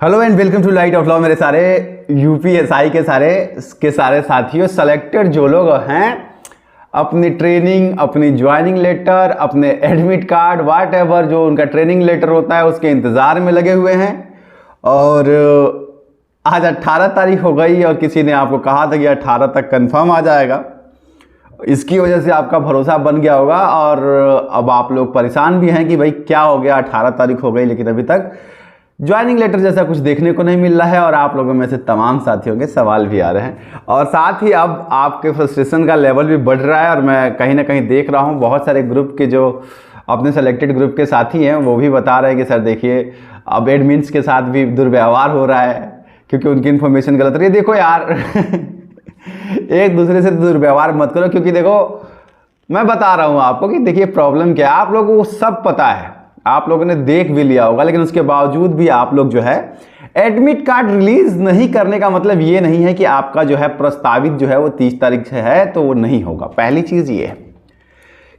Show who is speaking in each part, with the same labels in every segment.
Speaker 1: Hello and welcome to light of law. मेरे सारे UPSI के सारे साथियों, सेलेक्टेड जो लोग हैं अपनी ट्रेनिंग, अपनी ज्वाइनिंग लेटर, अपने एडमिट कार्ड, वाट एवर जो उनका ट्रेनिंग लेटर होता है उसके इंतज़ार में लगे हुए हैं। और आज 18 तारीख हो गई और किसी ने आपको कहा था कि 18 तक कंफर्म आ जाएगा। इसकी वजह से आपका भरोसा बन गया होगा और अब आप लोग परेशान भी हैं कि भाई क्या हो गया, 18 तारीख हो गई लेकिन अभी तक ज्वाइनिंग लेटर जैसा कुछ देखने को नहीं मिल रहा है। और आप लोगों में से तमाम साथियों के सवाल भी आ रहे हैं और साथ ही अब आपके फ्रस्ट्रेशन का लेवल भी बढ़ रहा है। और मैं कहीं ना कहीं देख रहा हूँ बहुत सारे ग्रुप के जो अपने सेलेक्टेड ग्रुप के साथी हैं वो भी बता रहे हैं कि सर देखिए अब एडमिन्स के साथ भी दुर्व्यवहार हो रहा है क्योंकि उनकी इन्फॉर्मेशन गलत रही है। देखो यार एक दूसरे से दुर्व्यवहार मत करो, क्योंकि देखो मैं बता रहा हूँ आपको कि देखिए प्रॉब्लम क्या है, आप लोगों को सब पता है, आप लोगों ने देख भी लिया होगा, लेकिन उसके बावजूद भी आप लोग जो है एडमिट कार्ड रिलीज नहीं करने का मतलब ये नहीं है कि आपका जो है प्रस्तावित जो है वो 30 तारीख से है तो वो नहीं होगा। पहली चीज ये है,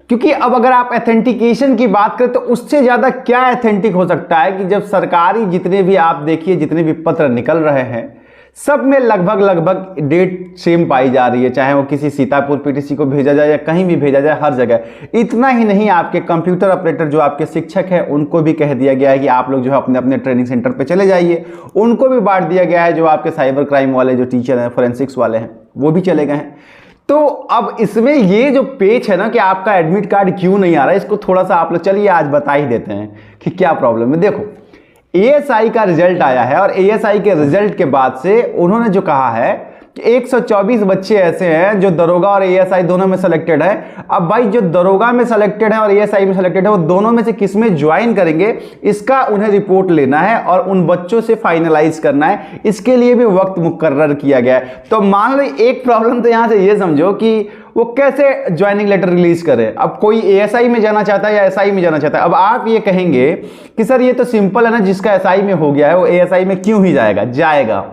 Speaker 1: क्योंकि अब अगर आप एथेंटिकेशन की बात करें तो उससे ज्यादा क्या एथेंटिक हो सकता है कि जब सरकारी जितने भी आप देखिए जितने भी पत्र निकल रहे हैं सब में लगभग डेट सेम पाई जा रही है, चाहे वो किसी सीतापुर पीटीसी को भेजा जाए या कहीं भी भेजा जाए, हर जगह। इतना ही नहीं, आपके कंप्यूटर ऑपरेटर जो आपके शिक्षक हैं उनको भी कह दिया गया है कि आप लोग जो है अपने अपने ट्रेनिंग सेंटर पे चले जाइए। उनको भी बांट दिया गया है, जो आपके साइबर क्राइम वाले जो टीचर हैं, फोरेंसिक्स वाले हैं, वो भी चले गए हैं। तो अब इसमें ये जो पेच है ना कि आपका एडमिट कार्ड क्यों नहीं आ रहा है, इसको थोड़ा सा आप लोग चलिए आज बता ही देते हैं कि क्या प्रॉब्लम है। देखो एएसआई का रिजल्ट आया है और एएसआई के रिजल्ट के बाद से उन्होंने जो कहा है कि 124 बच्चे ऐसे हैं जो दरोगा और एएसआई दोनों में सिलेक्टेड है। अब भाई जो दरोगा में सिलेक्टेड है और एएसआई में सिलेक्टेड है वो दोनों में से किस में ज्वाइन करेंगे इसका उन्हें रिपोर्ट लेना है और उन बच्चों से फाइनलाइज करना है। इसके लिए भी वक्त मुकर्रर किया गया है। तो मान लो एक प्रॉब्लम तो यहां से ये समझो कि वो कैसे ज्वाइनिंग लेटर रिलीज करे। अब कोई एएसआई में जाना चाहता है या एसआई में जाना चाहता है। अब आप ये कहेंगे कि सर ये तो सिंपल है ना, जिसका एसआई में हो गया है वो एएसआई में क्यों ही जाएगा।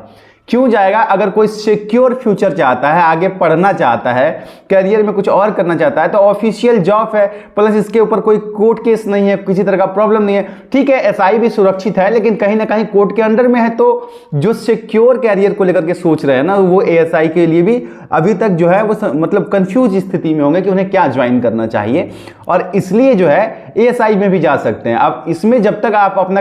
Speaker 1: क्यों जाएगा? अगर कोई सिक्योर फ्यूचर चाहता है, आगे पढ़ना चाहता है, करियर में कुछ और करना चाहता है तो ऑफिशियल जॉब है, प्लस इसके ऊपर कोई कोर्ट केस नहीं है, किसी तरह का प्रॉब्लम नहीं है। ठीक है एसआई भी सुरक्षित है लेकिन कहीं ना कहीं कोर्ट के अंडर में है। तो जो सिक्योर कैरियर को लेकर के सोच रहे हैं ना वो एएसआई के लिए भी अभी तक जो है वो मतलब कंफ्यूज स्थिति में होंगे कि उन्हें क्या ज्वाइन करना चाहिए, और इसलिए जो है एएसआई में भी जा सकते हैं। अब इसमें जब तक आप अपना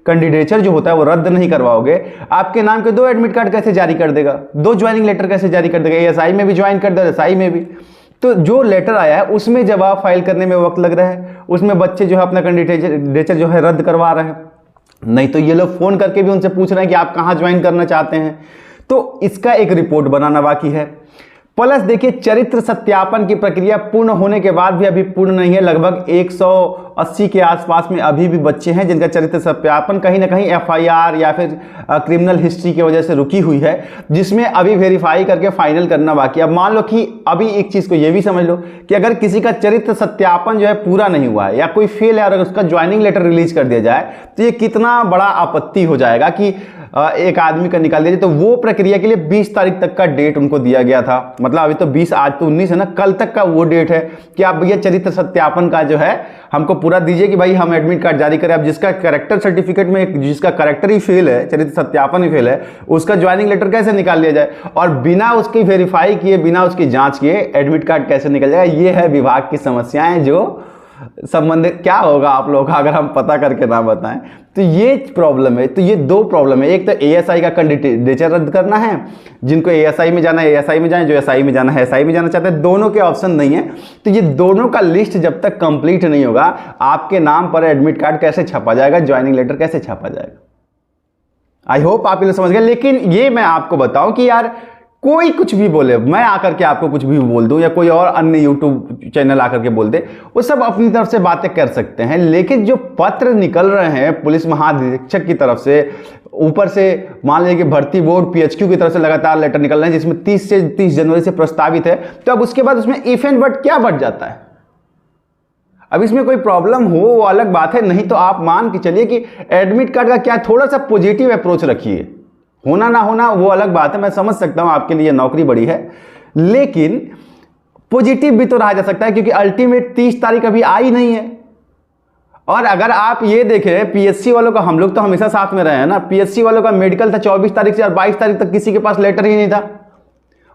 Speaker 1: कैंडिडेचर जो होता है वो रद्द नहीं करवाओगे, आपके नाम के 2 एडमिट कार्ड कैसे जारी कर देगा, 2 ज्वाइनिंग लेटर कैसे जारी कर देगा? एएसआई में भी ज्वाइन कर दे, एसआई में भी। तो जो लेटर आया है उसमें जवाब फाइल करने में वक्त लग रहा है, उसमें बच्चे जो है अपना कैंडिडेचर जो है रद्द करवा रहे हैं। नहीं तो ये लोग फोन करके भी उनसे पूछ रहे हैं कि आप कहाँ ज्वाइन करना चाहते हैं। तो इसका एक रिपोर्ट बनाना बाकी है। प्लस देखिए चरित्र सत्यापन की प्रक्रिया पूर्ण होने के बाद भी अभी पूर्ण नहीं है। लगभग 180 के आसपास में अभी भी बच्चे हैं जिनका चरित्र सत्यापन कहीं ना कहीं एफआईआर या फिर क्रिमिनल हिस्ट्री की वजह से रुकी हुई है, जिसमें अभी वेरीफाई करके फाइनल करना बाकी है। अब मान लो कि अभी एक चीज को यह भी समझ लो कि अगर किसी का चरित्र सत्यापन जो है पूरा नहीं हुआ है या कोई फेल है और अगर उसका ज्वाइनिंग लेटर रिलीज कर दिया जाए तो ये कितना बड़ा आपत्ति हो जाएगा कि एक आदमी का निकाल दिया जाए। तो वो प्रक्रिया के लिए 20 तारीख तक का डेट उनको दिया गया था। मतलब अभी तो 20, आज तो 19 है ना, कल तक का वो डेट है कि आप भैया चरित्र सत्यापन का जो है हमको पूरा दीजिए कि भाई हम एडमिट कार्ड जारी करें। अब जिसका कैरेक्टर सर्टिफिकेट में जिसका कैरेक्टर ही फेल है, चरित्र सत्यापन ही फेल है, उसका ज्वाइनिंग लेटर कैसे निकाल लिया जाए? और बिना उसकी वेरीफाई किए, बिना उसकी जांच किए एडमिट कार्ड कैसे निकल जाएगा? ये है विभाग की समस्याएं जो संबंधित। क्या होगा आप लोगों का अगर हम पता करके ना बताएं? तो ये प्रॉब्लम है। तो ये 2 प्रॉब्लम है। एक तो एएसआई का कैंडिडेचर रद्द करना है, जिनको एएसआई में जाना है एएसआई में जाए, जो एसआई में जाना है एसआई में जाना चाहते हैं, दोनों के ऑप्शन नहीं है। तो ये दोनों का लिस्ट जब तक कंप्लीट नहीं होगा आपके नाम पर एडमिट कार्ड कैसे छपा जाएगा, ज्वाइनिंग लेटर कैसे छपा जाएगा? आई होप आप ये समझ गए। लेकिन ये मैं आपको बताऊं कि यार कोई कुछ भी बोले, मैं आकर के आपको कुछ भी बोल दूं या कोई और अन्य यूट्यूब चैनल आकर के बोल दे, वो सब अपनी तरफ से बातें कर सकते हैं। लेकिन जो पत्र निकल रहे हैं पुलिस महानिरीक्षक की तरफ से, ऊपर से मान लीजिए कि भर्ती बोर्ड पीएचक्यू की तरफ से लगातार लेटर निकल रहे हैं जिसमें 30 जनवरी से प्रस्तावित है, तो अब उसके बाद उसमें इफ एंड बट क्या बढ़ जाता है? अब इसमें कोई प्रॉब्लम हो वो अलग बात है, नहीं तो आप मान के चलिए कि एडमिट कार्ड का क्या थोड़ा सा पॉजिटिव अप्रोच रखिए। होना ना होना वो अलग बात है, मैं समझ सकता हूं आपके लिए नौकरी बड़ी है, लेकिन पॉजिटिव भी तो रहा जा सकता है क्योंकि अल्टीमेट 30 तारीख अभी आई नहीं है। और अगर आप ये देखें पीएससी वालों का, हम लोग तो हमेशा साथ में रहे हैं ना, पीएससी वालों का मेडिकल था 24 तारीख से और 22 तारीख तक किसी के पास लेटर ही नहीं था।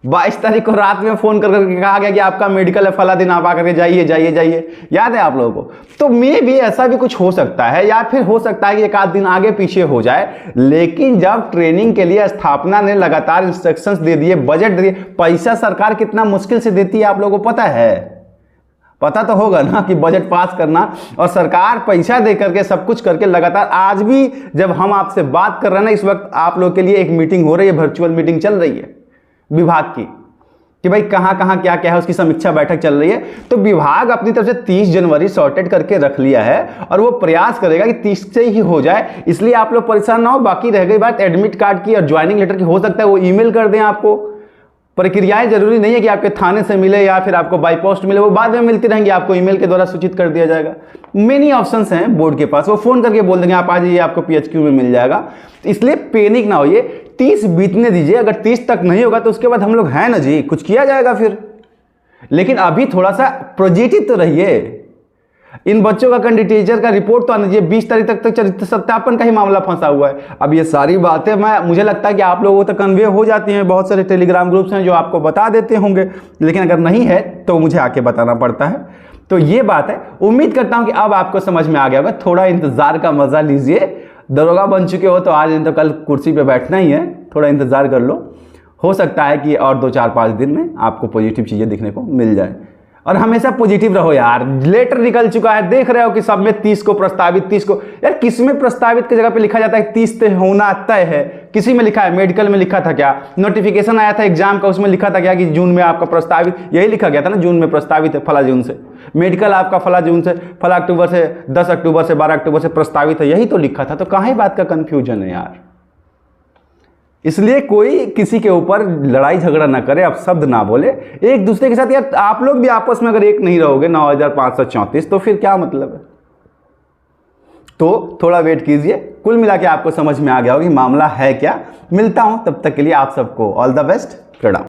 Speaker 1: 22 तारीख को रात में फोन कर करके कहा गया कि आपका मेडिकल है, फला दिन आप आकर के जाइए जाइए जाइए, याद है आप लोगों को। तो मे भी ऐसा भी कुछ हो सकता है, या फिर हो सकता है कि एक आध दिन आगे पीछे हो जाए। लेकिन जब ट्रेनिंग के लिए स्थापना ने लगातार इंस्ट्रक्शंस दे दिए, बजट दे दिए, पैसा सरकार कितना मुश्किल से देती है आप लोगों को पता है, पता तो होगा ना कि बजट पास करना और सरकार पैसा दे करके सब कुछ करके लगातार। आज भी जब हम आपसे बात कर रहे हैं ना, इस वक्त आप लोग के लिए एक मीटिंग हो रही है, वर्चुअल मीटिंग चल रही है विभाग की, कि भाई कहां कहां क्या क्या है, उसकी समीक्षा बैठक चल रही है। तो विभाग अपनी तरफ से 30 जनवरी सॉर्टेड करके रख लिया है और वो प्रयास करेगा कि 30 से ही हो जाए। इसलिए आप लोग परेशान ना हो। बाकी रह गई बात एडमिट कार्ड की और ज्वाइनिंग लेटर की, हो सकता है वो ईमेल कर दें आपको। प्रक्रियाएं जरूरी नहीं है कि आपके थाने से मिले या फिर आपको बाई पोस्ट मिले, वो बाद में मिलती रहेंगी, आपको ईमेल के द्वारा सूचित कर दिया जाएगा। मेनी ऑप्शंस हैं बोर्ड के पास, वो फोन करके बोल देंगे आप आ जाइए, आपको पीएचक्यू में मिल जाएगा। इसलिए पैनिक ना होइए, 30 बीतने दीजिए। अगर 30 तक नहीं होगा तो उसके बाद हम लोग हैं ना जी, कुछ किया जाएगा फिर। लेकिन अभी थोड़ा सा पॉजिटिव तो रहिए। इन बच्चों का कैंडिडेचर का रिपोर्ट तो आना चाहिए, 20 तारीख तक चरित्र सत्यापन का ही मामला फंसा हुआ है। अब ये सारी बातें मुझे लगता है कि आप लोगों तक कन्वे हो जाती हैं, बहुत सारे टेलीग्राम ग्रुप्स हैं जो आपको बता देते होंगे, लेकिन अगर नहीं है तो मुझे आके बताना पड़ता है। तो ये बात है, उम्मीद करता हूं कि अब आपको समझ में आ गया होगा। थोड़ा इंतजार का मजा लीजिए, दरोगा बन चुके हो तो आज नहीं तो कल कुर्सी पे बैठना ही है, थोड़ा इंतजार कर लो। हो सकता है कि और 2-4-5 दिन में आपको पॉजिटिव चीजें दिखने को मिल जाए। और हमेशा पॉजिटिव रहो यार। लेटर निकल चुका है, देख रहे हो कि सब में 30 को प्रस्तावित, 30 को, यार किस में प्रस्तावित की जगह पे लिखा जाता है 30 से होना तय है। किसी में लिखा है, मेडिकल में लिखा था क्या, नोटिफिकेशन आया था एग्जाम का, उसमें लिखा था क्या कि जून में आपका प्रस्तावित, यही लिखा गया था ना, जून में प्रस्तावित है, फला जून से मेडिकल आपका, फला जून से, फला अक्टूबर से, 10 अक्टूबर से, 12 अक्टूबर से प्रस्तावित है, यही तो लिखा था। तो कहाँ बात का कंफ्यूजन है यार। इसलिए कोई किसी के ऊपर लड़ाई झगड़ा ना करे, अब शब्द ना बोले एक दूसरे के साथ। यार आप लोग भी आपस में अगर एक नहीं रहोगे 9534 तो फिर क्या मतलब है। तो थोड़ा वेट कीजिए, कुल मिला के आपको समझ में आ गया होगा कि मामला है क्या। मिलता हूं, तब तक के लिए आप सबको ऑल द बेस्ट, प्रणाम।